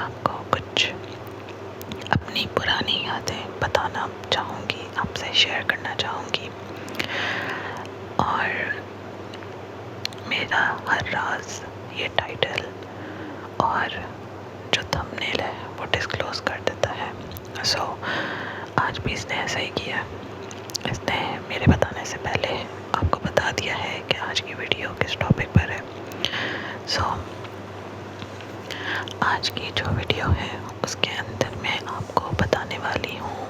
आपको कुछ अपनी पुरानी यादें बताना चाहूँगी, आपसे शेयर करना चाहूँगी। और मेरा हर राज ये टाइटल और जो थंबनेल है वो डिस्क्लोज कर देता है। आज भी इसने ऐसा ही किया। इसने मेरे बताने से पहले आपको बता दिया है कि आज की वीडियो किस टॉपिक पर है। आज की जो वीडियो है उसके अंदर मैं आपको बताने वाली हूँ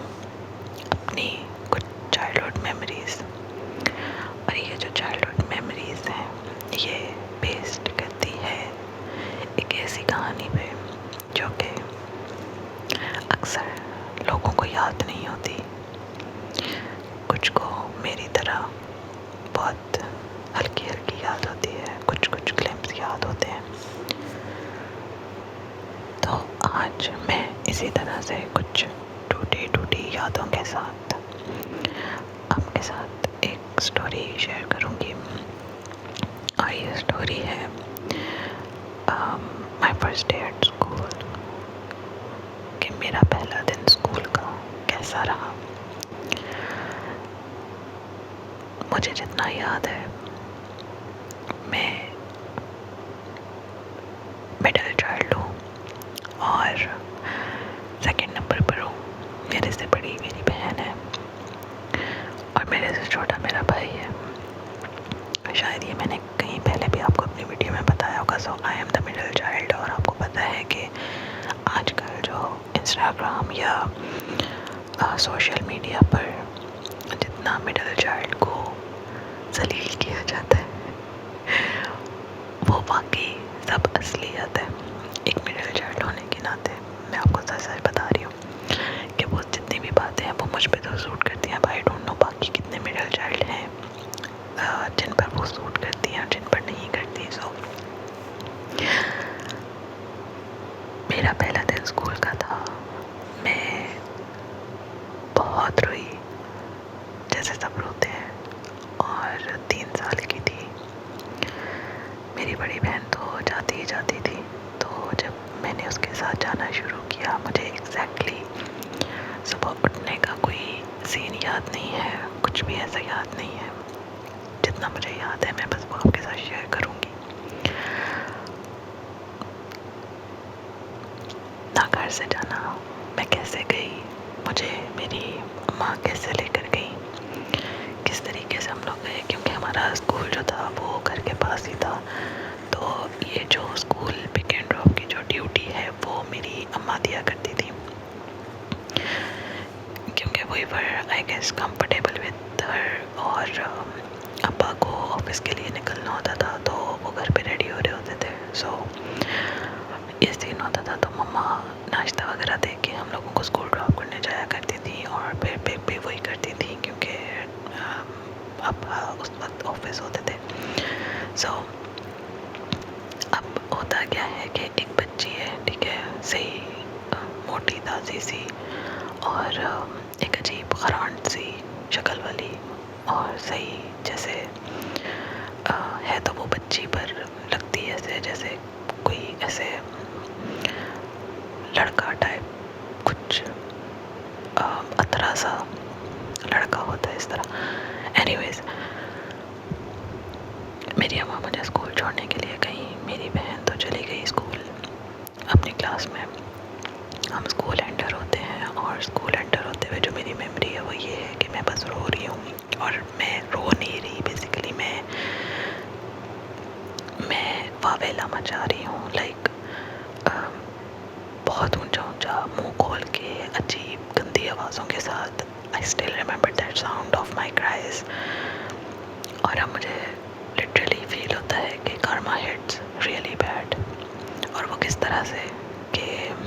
अपनी कुछ चाइल्डहुड मेमोरीज़। और ये जो चाइल्डहुड मेमोरीज़ हैं ये बेस्ड करती है एक ऐसी कहानी पे जो कि अक्सर लोगों को याद नहीं होती। कुछ को मेरी तरह बहुत हल्की हल्की याद होती है, कुछ कुछ ग्लिम्स याद होते हैं। तो आज मैं इसी तरह से कुछ टूटी टूटी यादों के साथ आपके साथ एक स्टोरी शेयर करूँगी। और ये स्टोरी है my first day at school, कि मेरा पहला दिन स्कूल का कैसा रहा। मुझे जितना याद है, मैं मिडिल चाइल्ड हूँ और सेकंड नंबर पर हूँ। मेरे से बड़ी मेरी बहन है और मेरे से छोटा मेरा भाई है। शायद ये मैंने कहीं पहले भी आपको अपनी वीडियो में बताया होगा। So I am the middle child. और आपको पता है कि आजकल जो इंस्टाग्राम या सोशल मीडिया पर जितना मिडिल चाइल्ड को जलील किया जाता है वो बाकी सब असलियत है। एक मिडिल चाइल्ड होने के नाते मैं आपको सच बता रही हूँ कि वो जितनी भी बातें हैं वो मुझ पे तो सूट करती हैं। आई डोंट नो बाकी कितने मिडिल चाइल्ड हैं जिन पर वो सूट करती हैं और जिन पर नहीं करती। सो मेरा पहला दिन स्कूल का था। मैं बहुत रोई, जैसे सब रोते हैं, और 3 साल की थी। मेरी बड़ी बहन तो जाती ही जाती थी। तो जब मैंने उसके साथ जाना शुरू किया, मुझे एग्जैक्टली सुबह उठने का कोई सीन याद नहीं है, कुछ भी ऐसा याद नहीं है। जितना मुझे याद है मैं बस वो आपके साथ शेयर करूँगी। ना घर से जाना, मैं कैसे गई, मुझे मेरी माँ कैसे लेकर गई, किस तरीके से हम लोग गए, क्योंकि हमारा स्कूल जो था वो घर के पास ही था। तो ये जो स्कूल पिक एंड ड्रॉप की जो ड्यूटी है वो मेरी अम्मा दिया करती थी, क्योंकि वही वर I guess comfortable with her. और अब्बा को ऑफिस के लिए निकलना होता था तो वो घर पे रेडी हो रहे होते थे। सो ये सीन होता था तो मम्मा नाश्ता वगैरह दे के हम लोगों को स्कूल ड्रॉप करने जाया करती थी और फिर पिक भी वही करती थी, क्योंकि अब्बा उस वक्त ऑफिस होते थे। सो अब होता क्या है कि एक बच्ची है, ठीक है, सही मोटी ताज़ी सी और एक अजीब खरांट सी शक्ल वाली, और सही जैसे है तो वो बच्ची पर लगती है ऐसे जैसे कोई ऐसे लड़का टाइप कुछ अतरा सा लड़का होता है इस तरह। एनीवेज, मेरी अम्मा मुझे स्कूल छोड़ने के लिए गई। मेरी बहन तो चली गई स्कूल अपनी क्लास में। हम स्कूल एंटर होते हैं और स्कूल एंटर होते हुए जो मेरी मेमोरी है वो ये है कि मैं बस रो रही हूँ। और मैं रो नहीं रही, बेसिकली मैं वावेला मचा रही हूँ। लाइक बहुत ऊंचा ऊंचा मुंह खोल के अजीब गंदी आवाज़ों के साथ। I still remember that sound of my cries. और अब मुझे लिटरली फील होता है कि कर्मा हिट्स रियली बैड। और वो किस तरह से कि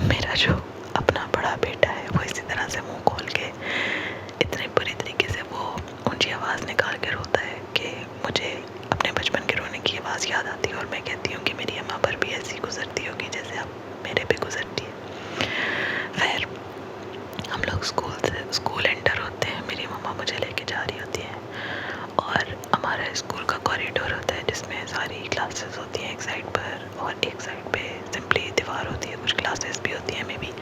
मेरा जो अपना बड़ा बेटा है वो इसी तरह से मुंह खोल के इतने बुरी तरीके से वो ऊंची आवाज़ निकाल के रोता है कि मुझे अपने बचपन के रोने की आवाज़ याद आती है। और मैं कहती हूँ कि मेरी अम्मा पर भी ऐसी गुजरती होगी जैसे अब मेरे पे गुजरती है। फिर हम लोग स्कूल एंटर होते हैं। मेरी मम्मा मुझे लेके जा रही होती है और हमारा स्कूल का कॉरिडोर होता है जिसमें सारी क्लासेस होती हैं एक साइड पर, और एक साइड पे सिंपली दीवार होती है कुछ क्लासेस भी होती हैं मे बी।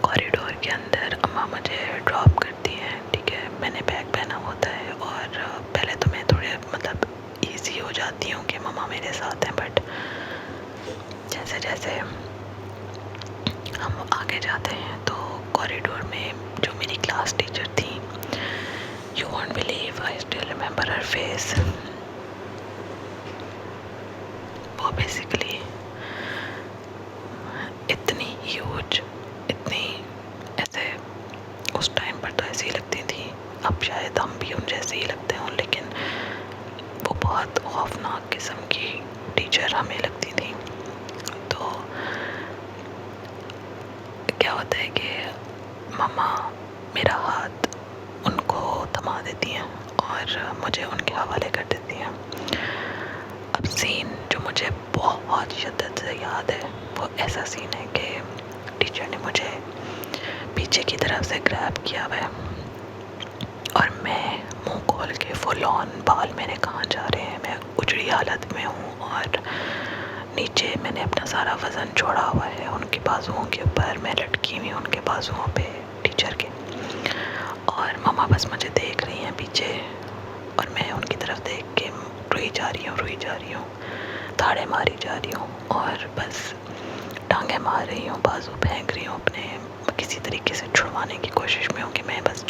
कॉरिडोर के अंदर अम्मा मुझे ड्रॉप करती हैं, ठीक है। मैंने बैग पहना होता है और पहले तो मैं थोड़े मतलब ईजी हो जाती हूँ कि मम्मा मेरे साथ हैं, बट जैसे जैसे हम आगे जाते हैं तो कॉरिडोर में जो मेरी क्लास टीचर थी, you won't believe, I still remember her face. वो बेसिकली इतनी ह्यूज, इतनी ऐसे उस टाइम पर तो ऐसी ही लगती थी, अब शायद हम भी उन जैसे ही लगते हों, लेकिन वो बहुत खौफनाक किस्म की टीचर हमें लगती थी। तो क्या होता है कि मम्मा मेरा हाथ उनको थमा देती हैं और मुझे उनके हवाले कर देती हैं। अब सीन जो मुझे बहुत शिद्दत से याद है वो ऐसा सीन है कि टीचर ने मुझे पीछे की तरफ से ग्रैब किया हुआ है और मैं मुंह खोल के फुल ऑन, बाल मेरे कहाँ जा रहे हैं, मैं उजड़ी हालत में हूँ और नीचे मैंने अपना सारा वज़न छोड़ा हुआ है उनके बाजुओं के ऊपर, मैं लटकी हुई उनके बाजुओं पे टीचर के, और मम्मा बस मुझे देख रही हैं पीछे और मैं उनकी तरफ देख के रोई जा रही हूँ, ताड़े मारी जा रही हूँ और बस टांगे मार रही हूँ, बाजू फेंक रही हूँ अपने, किसी तरीके से छुड़वाने की कोशिश में हूँ कि मैं बस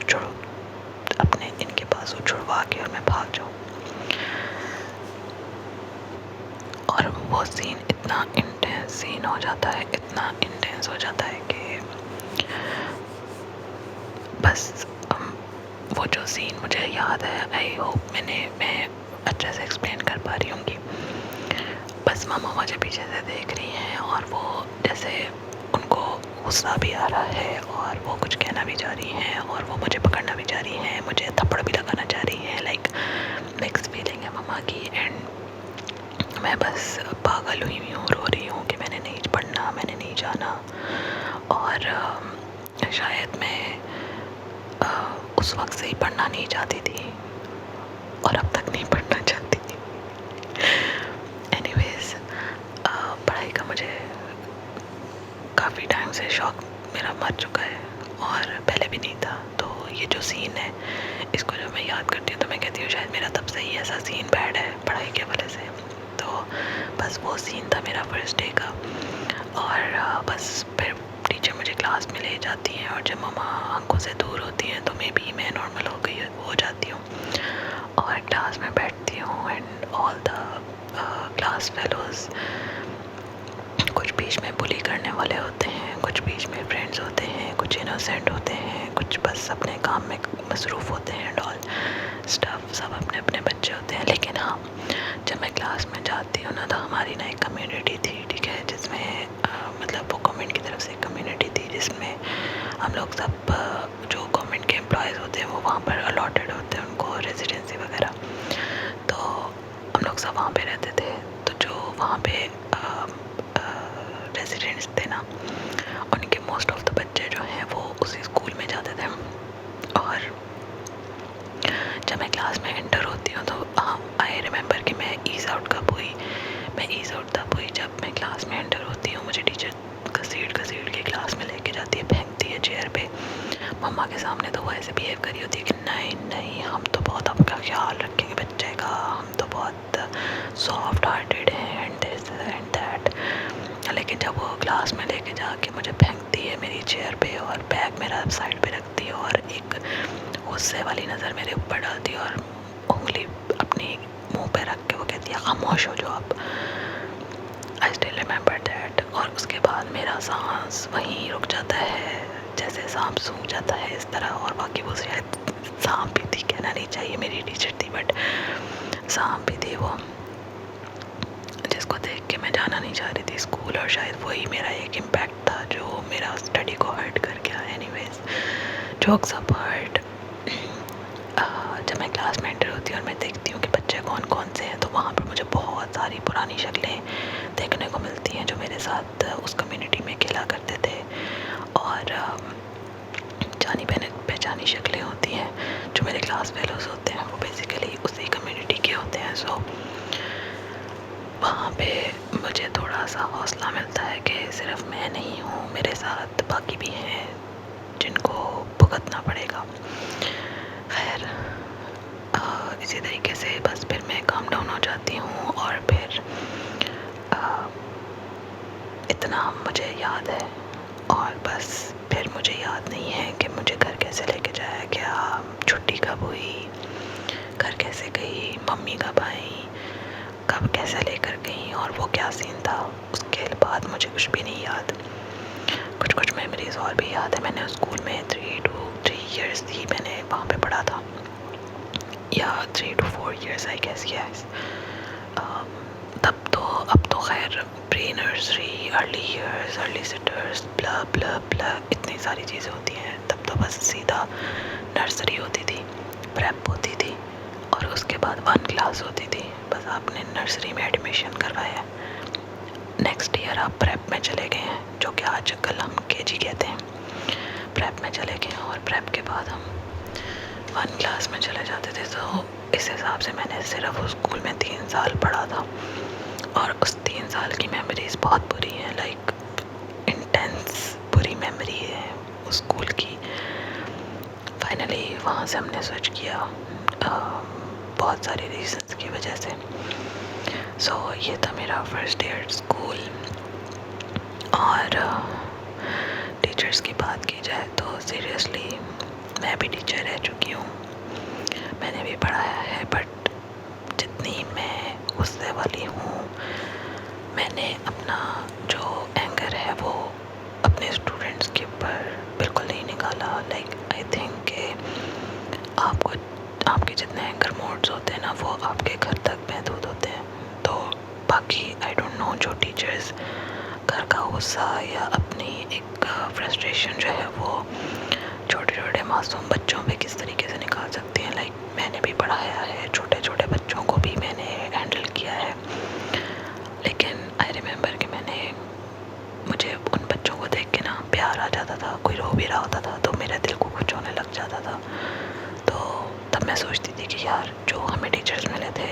अपने इनके बाजू छुड़वा के और मैं भाग जाऊँ। और वो सीन इतना इंटेंस सीन हो जाता है, इतना इंटेंस हो जाता है कि बस वो जो सीन मुझे याद है, आई होप मैं अच्छे से एक्सप्लेन कर पा रही हूँ कि बस मामा मुझे पीछे से देख रही हैं और वो जैसे उनको गुस्सा भी आ रहा है और वो कुछ कहना भी चाह रही हैं और वो मुझे पकड़ना भी चाह रही हैं, मुझे थप्पड़ भी लगाना चाह रही हैं, लाइक मिक्स फीलिंग है मम्मा की। एंड मैं बस पागल हुई हूँ, रो रही हूँ कि मैंने नहीं पढ़ना, मैंने नहीं जाना। और शायद मैं उस वक्त से ही पढ़ना नहीं चाहती थी और अब तक नहीं पढ़ना चाहती थी। एनीवेज, पढ़ाई का मुझे काफ़ी टाइम से शौक़ मेरा मर चुका है और पहले भी नहीं था। तो ये जो सीन है इसको जब मैं याद करती हूँ तो मैं कहती हूँ शायद मेरा तब से ही ऐसा सीन बैड है पढ़ाई के वजह से। तो बस वो सीन था मेरा फर्स्ट डे का। और बस फिर टीचर मुझे क्लास में ले जाती हैं और जब मम्मा आंखों से दूर होती हैं तो मैं भी नॉर्मल हो जाती हूँ और क्लास में बैठती हूँ। And all the class fellows, कुछ बीच में बुली करने वाले होते हैं, कुछ बीच में फ्रेंड्स होते हैं, कुछ इनोसेंट होते हैं, कुछ बस अपने काम में मसरूफ़ होते हैं एंड ऑल स्टफ, सब अपने अपने बच्चे होते हैं। लेकिन हाँ, जब मैं क्लास में जाती हूँ ना तो हमारी ना एक कम्युनिटी थी, ठीक है, जिसमें मतलब वो गवर्नमेंट की तरफ से एक कम्युनिटी थी जिसमें हम लोग सब जो गवर्नमेंट के एम्प्लॉयज़ होते हैं वो वहाँ पर अलॉटेड होते हैं उनको रेजिडेंसी वगैरह, तो हम लोग सब वहाँ पे रहते थे। तो जो वहाँ पे रेजिडेंट्स थे ना, उनके मोस्ट ऑफ द बच्चे जो हैं वो उसी स्कूल में जाते थे। और जब मैं क्लास में एंटर होती हूँ तो हाँ, आई रिमेंबर कि मैं ईज़ आउट तब हुई जब मैं क्लास में एंटर होती हूँ। मुझे टीचर घसीट के क्लास में लेके जाती है, फेंकती है चेयर पे। मम्मा के सामने तो वो ऐसे बिहेव करी होती है कि नहीं हम तो बहुत आपका ख्याल रखेंगे बच्चे का, हम तो बहुत सॉफ्ट हार्टेड हैं एंड दिस एंड दैट। लेकिन जब वो क्लास में लेके जाके मुझे फेंकती है मेरी चेयर पे और बैग मेरा साइड पे रखती है और एक गुस्से वाली नज़र मेरे ऊपर डालती है और उंगली अपनी मुंह पे रख के वो कहती है खामोश हो जाओ आप। I still remember that. और उसके बाद मेरा सांस वहीं रुक जाता है, जैसे सांप सूख जाता है इस तरह। और बाकी वो शायद सांप भी थी, कहना नहीं चाहिए मेरी टीचर थी, बट सांप भी थी वो, जिसको देख के मैं जाना नहीं चाह रही थी स्कूल। और शायद वही मेरा एक इम्पैक्ट था जो मेरा स्टडी को हर्ट कर गया। एनीवेज, जोक्स अपार्ट, जब मैं क्लास में एंटर होती हूँ और मैं देखती हूँ कि बच्चे कौन कौन से हैं तो वहाँ पर मुझे बहुत सारी पुरानी शक्लें देखने को मिलती हैं जो मेरे साथ उस कम्युनिटी में खेला करते थे। और जानी पहचानी शक्लें होती हैं जो मेरे क्लास फेलोज़ होते हैं, वो बेसिकली उसी कम्युनिटी के होते हैं। सो वहाँ पे मुझे थोड़ा सा हौसला मिलता है कि सिर्फ मैं नहीं हूँ, मेरे साथ बाकी भी हैं जिनको भुगतना पड़ेगा। खैर इसी तरीके से बस फिर मैं काम डाउन हो जाती हूँ और फिर इतना मुझे याद है और बस फिर मुझे याद नहीं है कि मुझे घर कैसे लेके जाया गया, छुट्टी कब हुई, घर कैसे गई, मम्मी कब आई, कब कैसे लेकर गई और वो क्या सीन था। उसके बाद मुझे कुछ भी नहीं याद। कुछ कुछ मेमोरीज और भी याद है। मैंने स्कूल में 3 years थी, मैंने वहाँ पे पढ़ा था, या 3 to 4 years I guess. Yes अब तो खैर pre nursery, early years, early sitters, blah blah blah इतनी सारी चीज़ें होती हैं। तब तो बस सीधा नर्सरी होती थी, प्रेप होती थी और उसके बाद 1 क्लास होती थी। बस आपने नर्सरी में एडमिशन करवाया, नेक्स्ट ईयर आप प्रेप में चले गए हैं, जो कि आजकल हम केजी कहते हैं। प्रेप में चले गए और प्रेप के बाद हम 1 क्लास में चले जाते थे। तो इस हिसाब से मैंने सिर्फ उस स्कूल में 3 साल पढ़ा था और उस 3 साल की मेमोरीज बहुत बुरी हैं, लाइक इंटेंस बुरी मेमोरी है उस स्कूल की। फाइनली वहाँ से हमने स्विच किया बहुत सारे रीजंस की वजह से। सो ये था मेरा फर्स्ट ईयर स्कूल। और टीचर्स की बात की जाए तो सीरियसली मैं भी टीचर रह चुकी हूँ, मैंने भी पढ़ाया है, बट जितनी मैं गुस्से वाली हूँ, मैंने अपना जो एंगर है वो अपने स्टूडेंट्स के ऊपर बिल्कुल नहीं निकाला। लाइक आई थिंक कि आपके जितने एंगर मोड्स होते हैं ना, वो आपके घर तक महदूद होते हैं। तो बाकी आई डोंट नो जो टीचर्स घर का गुस्सा या अपनी एक फ्रस्ट्रेशन जो है वो छोटे छोटे मासूम बच्चों पे किस तरीके से निकाल सकती हैं। लाइक मैंने भी पढ़ाया है, छोटे छोटे बच्चों को भी मैंने हैंडल किया है, लेकिन आई रिमेंबर कि मुझे उन बच्चों को देख के ना प्यार आ जाता था। कोई रो भी रहा होता था तो मेरे दिल को कुछ होने लग जाता था। तो तब मैं सोचती थी कि यार जो हमें टीचर्स मिले थे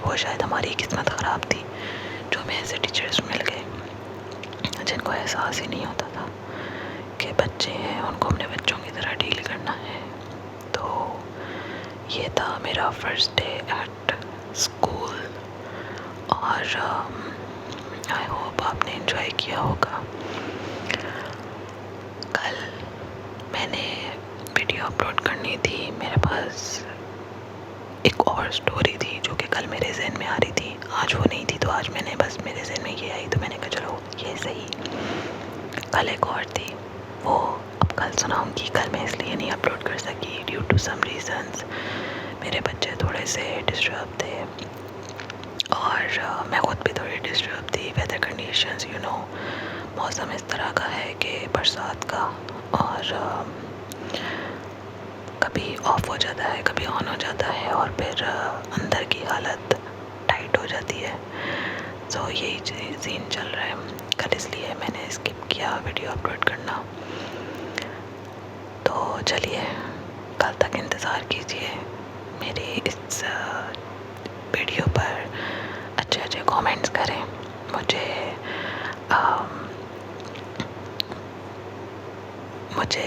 वो शायद हमारी किस्मत ख़राब थी, जो हमें ऐसे टीचर्स मिल गए जिनको एहसास ही नहीं होता था कि बच्चे हैं, उनको अपने बच्चों की तरह डील करना है। तो ये था मेरा फर्स्ट डे एट स्कूल और आई होप आपने एंजॉय किया होगा। कल मैंने वीडियो अपलोड करनी थी, मेरे पास एक और स्टोरी थी जो कि कल मेरे ज़हन में आ रही थी, आज वो नहीं थी। तो आज मैंने बस मेरे ज़हन में ये आई तो मैंने कहा चलो ये सही। कल एक और थी, वो अब कल सुनाऊंगी। कल मैं इसलिए नहीं अपलोड कर सकी ड्यू टू सम रीजंस। मेरे बच्चे थोड़े से डिस्टर्ब थे और मैं खुद भी थोड़ी डिस्टर्ब थी। वेदर कंडीशंस यू नो, मौसम इस तरह का है कि बरसात का, और कभी ऑफ हो जाता है, कभी ऑन हो जाता है और फिर अंदर की हालत टाइट हो जाती है। तो यही सीन चल रहा है कल, इसलिए मैंने स्किप किया वीडियो अपलोड करना। तो चलिए कल तक इंतज़ार कीजिए मेरी इस वीडियो पर, अच्छे अच्छे कमेंट्स करें, मुझे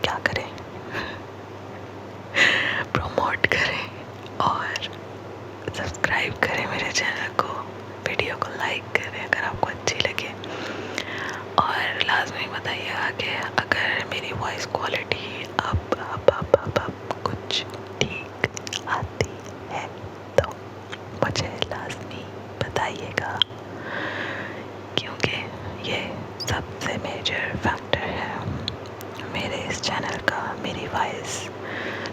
क्या करें प्रमोट करें और सब्सक्राइब करें मेरे चैनल को, वीडियो को लाइक करें अगर आपको अच्छी लगे, और लाजमी बताइएगा कि अगर मेरी वॉइस क्वालिटी अब कुछ ठीक आती है तो मुझे लाजमी बताइएगा, क्योंकि ये सबसे मेजर फैक्टर है मेरे इस चैनल का, मेरी वॉइस।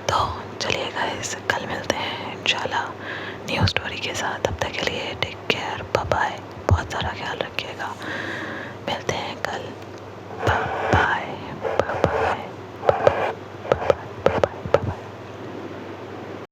तो चलिए गाइस, कल मिलते हैं इंशाल्लाह न्यू स्टोरी के साथ। तब तक के लिए टेक केयर, बाय बाय, बहुत सारा ख्याल रखिएगा।